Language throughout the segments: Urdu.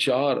4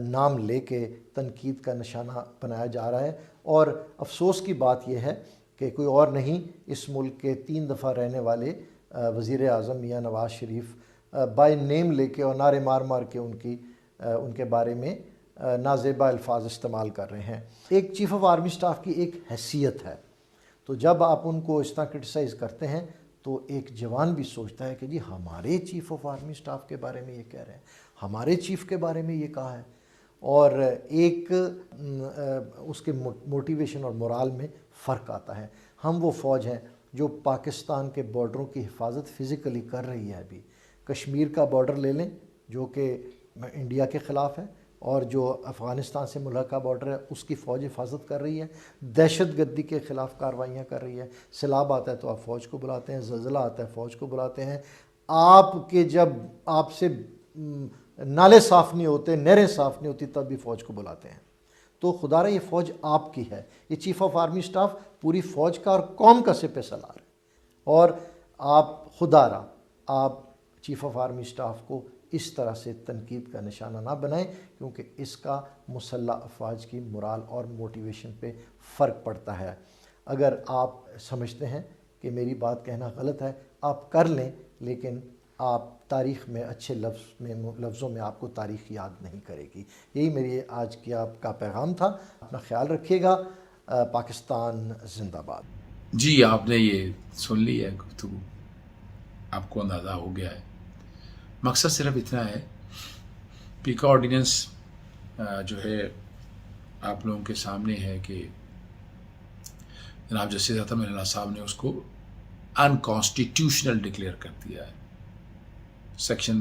نام لے کے تنقید کا نشانہ بنایا جا رہا ہے. اور افسوس کی بات یہ ہے کہ کوئی اور نہیں، اس ملک کے 3 دفعہ رہنے والے وزیر اعظم میاں نواز شریف بائی نیم لے کے اور نعرے مار مار کے ان کے بارے میں نازیبا الفاظ استعمال کر رہے ہیں. ایک چیف آف آرمی سٹاف کی ایک حیثیت ہے، تو جب آپ ان کو اس طرح کرٹیسائز کرتے ہیں تو ایک جوان بھی سوچتا ہے کہ جی ہمارے چیف آف آرمی سٹاف کے بارے میں یہ کہہ رہے ہیں، ہمارے چیف کے بارے میں یہ کہا ہے. اور ایک اس کے موٹیویشن اور مورال میں فرق آتا ہے. ہم وہ فوج ہیں جو پاکستان کے بارڈروں کی حفاظت فزیکلی کر رہی ہے. ابھی کشمیر کا بارڈر لے لیں جو کہ انڈیا کے خلاف ہے، اور جو افغانستان سے ملحقہ بارڈر ہے اس کی فوج حفاظت کر رہی ہے، دہشت گردی کے خلاف کارروائیاں کر رہی ہے. سیلاب آتا ہے تو آپ فوج کو بلاتے ہیں، زلزلہ آتا ہے فوج کو بلاتے ہیں. آپ کے جب آپ سے نالے صاف نہیں ہوتے، نہریں صاف نہیں ہوتی، تب بھی فوج کو بلاتے ہیں. تو خدا رہا یہ فوج آپ کی ہے، یہ چیف آف آرمی سٹاف پوری فوج کا اور قوم کا سپہ سالار ہے. اور آپ خدا رہا آپ چیف آف آرمی سٹاف کو اس طرح سے تنقید کا نشانہ نہ بنائیں، کیونکہ اس کا مسلح افواج کی مورال اور موٹیویشن پہ فرق پڑتا ہے. اگر آپ سمجھتے ہیں کہ میری بات کہنا غلط ہے آپ کر لیں، لیکن آپ تاریخ میں اچھے لفظوں میں آپ کو تاریخ یاد نہیں کرے گی. یہی میری آج کی آپ کا پیغام تھا. اپنا خیال رکھیے گا. پاکستان زندہ باد. جی آپ نے یہ سن لی ہے گفتگو، آپ کو اندازہ ہو گیا ہے. مقصد صرف اتنا ہے، پیکا آرڈیننس جو ہے آپ لوگوں کے سامنے ہے کہ جناب جسٹس عطا اللہ صاحب نے اس کو انکانسٹیٹیوشنل ڈکلیئر کر دیا ہے. سیکشن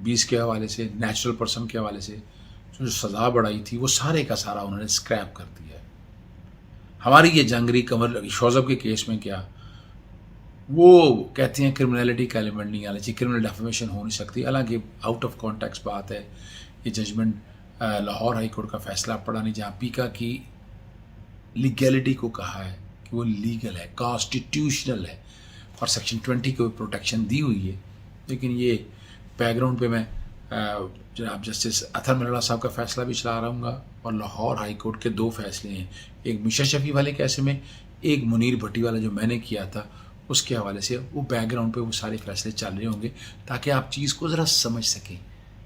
20 کے حوالے سے، نیچرل پرسن کے حوالے سے جو سزا بڑھائی تھی وہ سارے کا سارا انہوں نے اسکریپ کر دیا ہے. ہماری یہ جنگری قمر شوذب کے کیس میں کیا وہ کہتے ہیں کرمنلٹی کا ایلیمنٹ نہیں آنا چاہیے، کرمنل ڈیفیمیشن ہو نہیں سکتی، حالانکہ آؤٹ آف کانٹیکسٹ بات ہے. یہ ججمنٹ لاہور ہائی کورٹ کا فیصلہ پڑا نہیں جہاں پیکا کی لیگیلٹی کو کہا ہے کہ وہ لیگل ہے، کانسٹیٹیوشنل ہے اور سیکشن 20 کو پروٹیکشن دی ہوئی ہے. لیکن یہ بیک گراؤنڈ پہ میں جناب جسٹس اطہر اللہ صاحب کا فیصلہ بھی چلا رہا ہوں گا، اور لاہور ہائی کورٹ کے 2 فیصلے ہیں، ایک میشا شفیع والے کیس میں، ایک منیر بھٹی والا جو میں نے کیا تھا اس کے حوالے سے. وہ بیک گراؤنڈ پہ وہ سارے فیصلے چل رہے ہوں گے تاکہ آپ چیز کو ذرا سمجھ سکیں.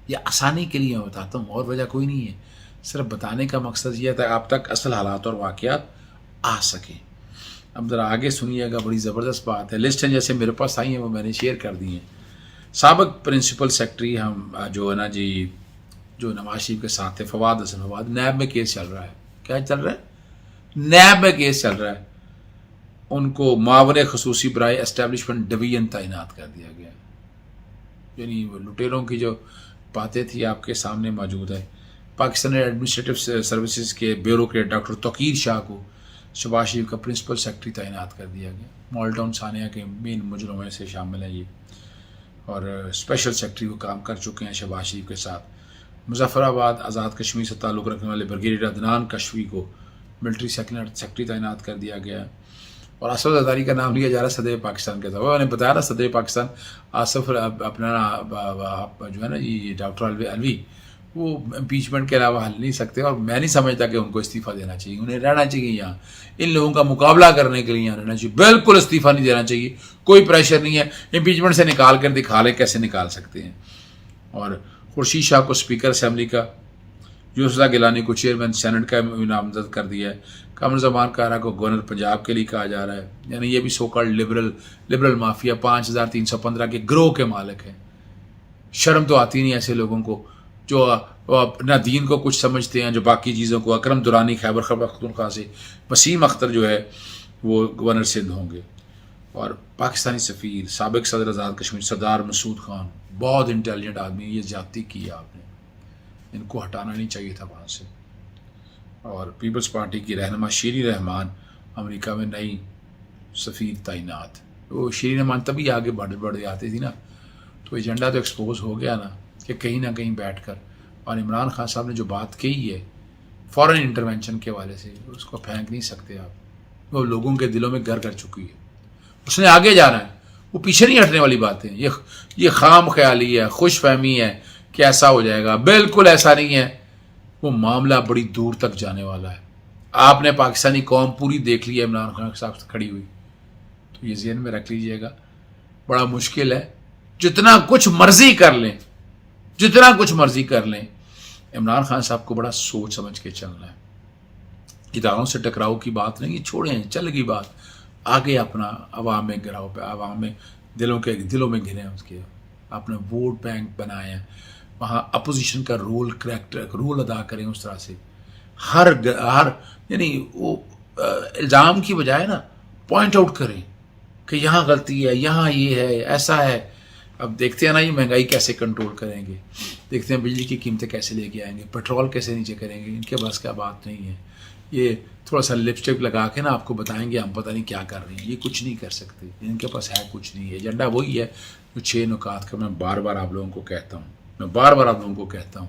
یہ آسانی کے لیے میں بتاتا ہوں، اور وجہ کوئی نہیں ہے. صرف بتانے کا مقصد یہ ہے آپ تک اصل حالات اور واقعات آ سکیں. اب ذرا آگے سنیے گا، بڑی زبردست بات ہے. لسٹ ہیں جیسے میرے پاس آئی ہیں وہ میں نے شیئر کر دی ہیں. سابق پرنسپل سیکرٹری ہم جو ہے نا جی، جو نواز شریف کے ساتھ تھے، فواد حسن فواد، نیب میں کیس چل رہا ہے. کیا چل رہا ہے؟ نیب میں کیس چل رہا ہے. ان کو معاون خصوصی برائے اسٹیبلشمنٹ ڈویژن تعینات کر دیا گیا. یعنی وہ لٹیروں کی جو باتیں تھی آپ کے سامنے موجود ہے. پاکستان ایڈمنسٹریٹو سروسز کے بیوروکریٹ ڈاکٹر توقیر شاہ کو شہباز شریف کا پرنسپل سیکرٹری تعینات کر دیا گیا. مال ٹاؤن ثانیہ کے مین مجرموں میں سے شامل ہیں یہ، اور اسپیشل سیکرٹری وہ کام کر چکے ہیں شہباز شریف کے ساتھ. مظفر آباد آزاد کشمیر سے تعلق رکھنے والے بریگیڈیئر عدنان کشوی کو ملٹری سیکرٹری تعینات کر دیا گیا. اور اسد زرداری کا نام لیا جا رہا ہے صدر پاکستان کے طور. میں نے بتایا نا صدر پاکستان آصف اپنا جو ہے نا یہ ڈاکٹر الوی، وہ امپیچمنٹ کے علاوہ حل نہیں سکتے، اور میں نہیں سمجھتا کہ ان کو استعفیٰ دینا چاہیے. انہیں رہنا چاہیے یہاں، ان لوگوں کا مقابلہ کرنے کے لیے یہاں رہنا چاہیے. بالکل استعفیٰ نہیں دینا چاہیے، کوئی پریشر نہیں ہے. امپیچمنٹ سے نکال کر دکھا لیں کیسے نکال سکتے ہیں. اور خورشید شاہ کو اسپیکر اسمبلی کا، یوسف رضا گیلانی کو چیئرمین سینٹ کا نامزد کر دیا ہے. قمر زمان کارا کو گورنر پنجاب کے لیے کہا جا رہا ہے. یعنی یہ بھی سو کالڈ لبرل مافیا 5315 کے گروہ کے مالک ہیں. شرم تو آتی نہیں ایسے لوگوں کو جو اپنا دین کو کچھ سمجھتے ہیں، جو باقی چیزوں کو. اکرم درانی خیبر پختونخوا سے، وسیم اختر جو ہے وہ گورنر سندھ ہوں گے. اور پاکستانی سفیر، سابق صدر آزاد کشمیر سردار مسعود خان، بہت انٹیلیجنٹ آدمی. یہ زیادتی کی ہے آپ نے، ان کو ہٹانا نہیں چاہیے تھا وہاں سے. اور پیپلز پارٹی کی رہنما شیریں رحمان امریکہ میں نئی سفیر تعینات. وہ شیریں رحمان تبھی آگے بڑھتے آتی تھی نا، تو ایجنڈا تو ایکسپوز ہو گیا نا کہ کہیں نہ کہیں بیٹھ کر. اور عمران خان صاحب نے جو بات کہی ہے فورن انٹرونشن کے حوالے سے، اس کو پھینک نہیں سکتے آپ. وہ لوگوں کے دلوں میں گھر کر چکی ہے. اس نے آگے جانا ہے، وہ پیچھے نہیں ہٹنے والی باتیں. یہ خام خیالی ہے، خوش فہمی ہے کہ ایسا ہو جائے گا. بالکل ایسا نہیں ہے. وہ معاملہ بڑی دور تک جانے والا ہے. آپ نے پاکستانی قوم پوری دیکھ لی ہے عمران خان صاحب سے کھڑی ہوئی, تو یہ ذہن میں رکھ لیجئے گا بڑا مشکل ہے. جتنا کچھ مرضی کر لیں, جتنا کچھ مرضی کر لیں, عمران خان صاحب کو بڑا سوچ سمجھ کے چلنا ہے. اداروں سے ٹکراؤ کی بات نہیں, چھوڑیں, چل گئی بات. آگے اپنا عوام میں گراؤ پہ, عوام میں دلوں میں گریں, اس کے اپنا ووٹ بینک بنائیں, وہاں اپوزیشن کا رول ادا کریں اس طرح سے. ہر یعنی وہ الزام کی بجائے نا پوائنٹ آؤٹ کریں کہ یہاں غلطی ہے, یہاں یہ ہے, ایسا ہے. اب دیکھتے ہیں نا یہ مہنگائی کیسے کنٹرول کریں گے, دیکھتے ہیں بجلی کی قیمتیں کیسے لے کے آئیں گے, پیٹرول کیسے نیچے کریں گے. ان کے بس کا بات نہیں ہے. یہ تھوڑا سا لپسٹک لگا کے نا آپ کو بتائیں گے ہم پتہ نہیں کیا کر رہے ہیں. یہ کچھ نہیں کر سکتے, ان کے پاس ہے کچھ نہیں ہے. ایجنڈا وہی ہے جو 6 نکات کا میں بار بار آپ لوگوں کو کہتا ہوں.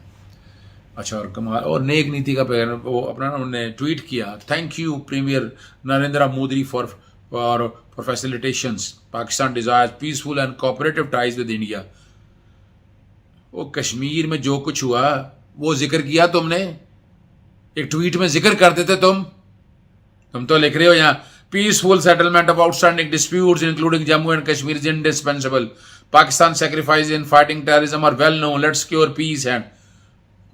اچھا, اور کمال اور نیک نیتی کا پیغام وہ اپنا انہوں نے ٹویٹ کیا, thank you premier Narendra Modi for facilitations. Pakistan desires peaceful and cooperative ties with India. وہ کشمیر میں جو کچھ ہوا وہ ذکر کیا تم نے, ایک ٹویٹ میں ذکر کر دیتے تم تو لکھ رہے ہو یہاں peaceful settlement of outstanding disputes including Jammu and Kashmir is indispensable. Pakistan sacrifices in fighting terrorism are well known, let's secure peace and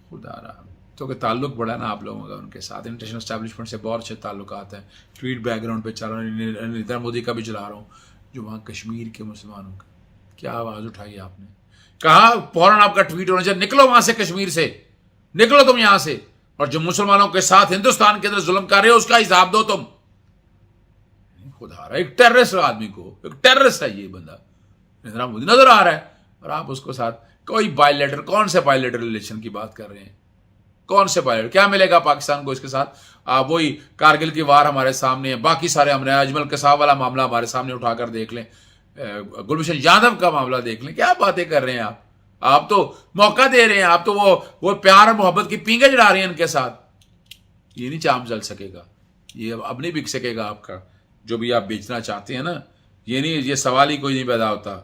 خدا رہا. تو کہ تعلق بڑا نا آپ لوگوں کا ان کے ساتھ, انٹرنیشنل اسٹیبلشمنٹ سے بہت اچھے تعلقات ہیں. ٹویٹ بیک گراؤنڈ پہ چل رہا ہوں, نریندر مودی کا بھی چلا رہا ہوں, جو وہاں کشمیر کے مسلمانوں کا کیا آواز اٹھائی آپ نے, کہا فوراً آپ کا ٹویٹ ہونا چاہیے, نکلو وہاں سے, کشمیر سے نکلو تم یہاں سے, اور جو مسلمانوں کے ساتھ ہندوستان کے اندر ظلم کر رہے ہو اس کا حساب دو تم. خدا رہا ایک ٹیررسٹ آدمی کو, ایک ٹیررسٹ ہے یہ بندہ نریندر مودی نظر آ رہا ہے, اور آپ اس کو ساتھ کوئی بائی لیٹر, کون سے بائی لیٹر ریلیشن کی بات کر رہے ہیں, کون سے بائی لیٹر, کیا ملے گا پاکستان کو اس کے ساتھ. وہی کارگل کی وار ہمارے سامنے ہے, باقی سارے ہم نے اجمل قصاب والا معاملہ ہمارے سامنے اٹھا کر دیکھ لیں, گلبھوشن یادو کا معاملہ دیکھ لیں, کیا باتیں کر رہے ہیں آپ. آپ تو موقع دے رہے ہیں, آپ تو وہ پیار اور محبت کی پینگیں جڑا رہے ہیں ان کے ساتھ. یہ نہیں چام جل سکے گا, یہ اب نہیں بک سکے گا آپ کا جو بھی آپ بیچنا چاہتے ہیں نا. یہ نہیں, یہ سوال ہی کوئی نہیں پیدا ہوتا.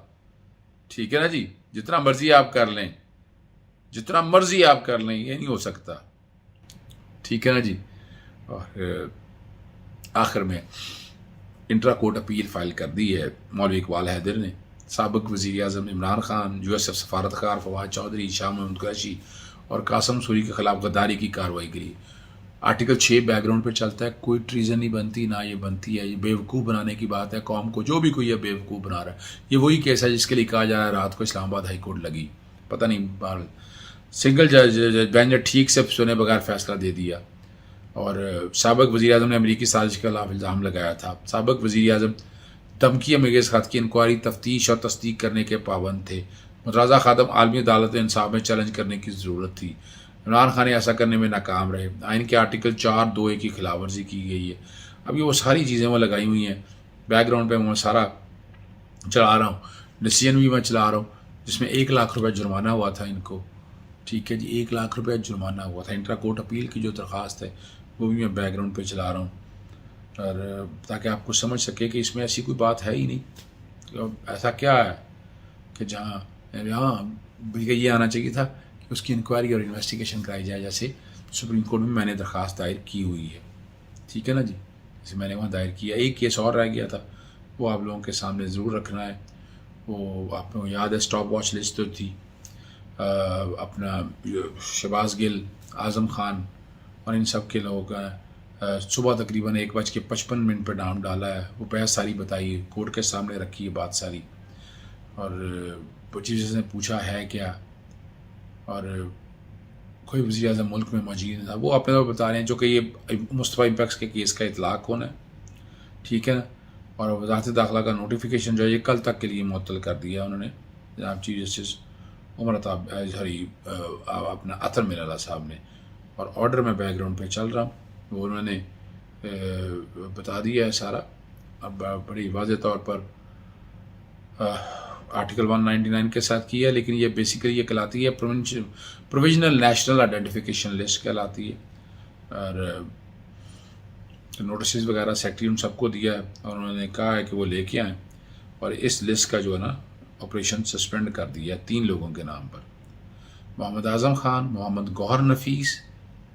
ٹھیک ہے نا جی, جتنا مرضی آپ کر لیں, جتنا مرضی آپ کر لیں, یہ نہیں ہو سکتا. ٹھیک ہے نا جی. اور آخر میں انٹرا کورٹ اپیل فائل کر دی ہے مولوی اقبال حیدر نے. سابق وزیر اعظم Imran Khan, U S F سفارتکار فواد چودھری, شاہ محمود قریشی اور قاسم سوری کے خلاف غداری کی کارروائی کے لیے. آرٹیکل 6 بیک گراؤنڈ پہ چلتا ہے, کوئی ٹریزن نہیں بنتی, نہ یہ بنتی ہے. یہ بیوقوف بنانے کی بات ہے قوم کو, جو بھی کوئی یہ بیوقوف بنا رہا ہے. یہ وہی کیس ہے جس کے لیے کہا جا رہا ہے رات کو اسلام آباد ہائی کورٹ لگی, پتہ نہیں بہرحال سنگل جج بینچ نے ٹھیک سے سنے بغیر فیصلہ دے دیا. اور سابق وزیر اعظم نے امریکی سازش کے خلاف الزام لگایا تھا. سابق وزیر اعظم دھمکی انگیز خط کی انکوائری, تفتیش اور تصدیق کرنے کے پابند تھے. متنازع خاتم عالمی عدالت انصاف میں چیلنج کرنے کی ضرورت تھی. عمران خان ایسا کرنے میں ناکام رہے. آئین کے آرٹیکل 4(2)(a) کی خلاف ورزی کی گئی ہے. اب یہ وہ ساری چیزیں وہ لگائی ہوئی ہیں بیک گراؤنڈ پہ, میں سارا چلا رہا ہوں. ڈسیزن بھی میں چلا رہا ہوں جس میں 1 لاکھ روپے جرمانہ ہوا تھا ان کو. ٹھیک ہے جی, 1 لاکھ روپے جرمانہ ہوا تھا. انٹرا کورٹ اپیل کی جو درخواست ہے وہ بھی میں بیک گراؤنڈ پہ چلا رہا ہوں, اور تاکہ آپ کو سمجھ سکے کہ اس میں ایسی کوئی بات ہے ہی نہیں. ایسا کیا ہے کہ جہاں بلکہ یہ آنا چاہیے تھا کہ اس کی انکوائری اور انویسٹیگیشن کرائی جائے, جیسے سپریم کورٹ میں نے درخواست دائر کی ہوئی ہے. ٹھیک ہے نا جی, جیسے میں نے وہاں دائر کیا. ایک کیس اور رہ گیا تھا, وہ آپ لوگوں کے سامنے ضرور رکھنا ہے. وہ آپ کو یاد ہے اسٹاپ واچ لسٹ تو تھی, اپنا شہباز گل, اعظم خان اور ان سب کے لوگوں کا صبح تقریباً 1:55 پہ نام ڈالا ہے. وہ بحث ساری بتائی, کورٹ کے سامنے رکھی ہے بات ساری, اور چیف جسٹس نے پوچھا ہے کیا, اور کوئی وزیر اعظم ملک میں موجود نہیں تھا. وہ اپنے طور بتا رہے ہیں جو کہ یہ مصطفیٰ امپیکس کے کیس کا اطلاق ہونا ہے. ٹھیک ہے نا, اور وزارت داخلہ کا نوٹیفیکیشن جو ہے یہ کل تک کے لیے معطل کر دیا انہوں نے, جناب چیف جسٹس عمر عطا اپنا عطر ملالہ صاحب نے. اور آرڈر میں بیک گراؤنڈ پہ چل رہا ہوں, وہ انہوں نے بتا دیا ہے سارا. اب بڑی واضح طور پر آرٹیکل 199 کے ساتھ کی ہے, لیکن یہ بیسیکلی یہ کہلاتی ہے پروویژنل نیشنل آئیڈینٹیفیکیشن لسٹ کہلاتی ہے. اور نوٹسز وغیرہ سیکٹری ان سب کو دیا ہے, اور انہوں نے کہا ہے کہ وہ لے کے آئیں. اور اس لسٹ کا جو ہے نا آپریشن سسپینڈ کر دیا ہے 3 لوگوں کے نام پر, محمد اعظم خان, محمد گوہر نفیس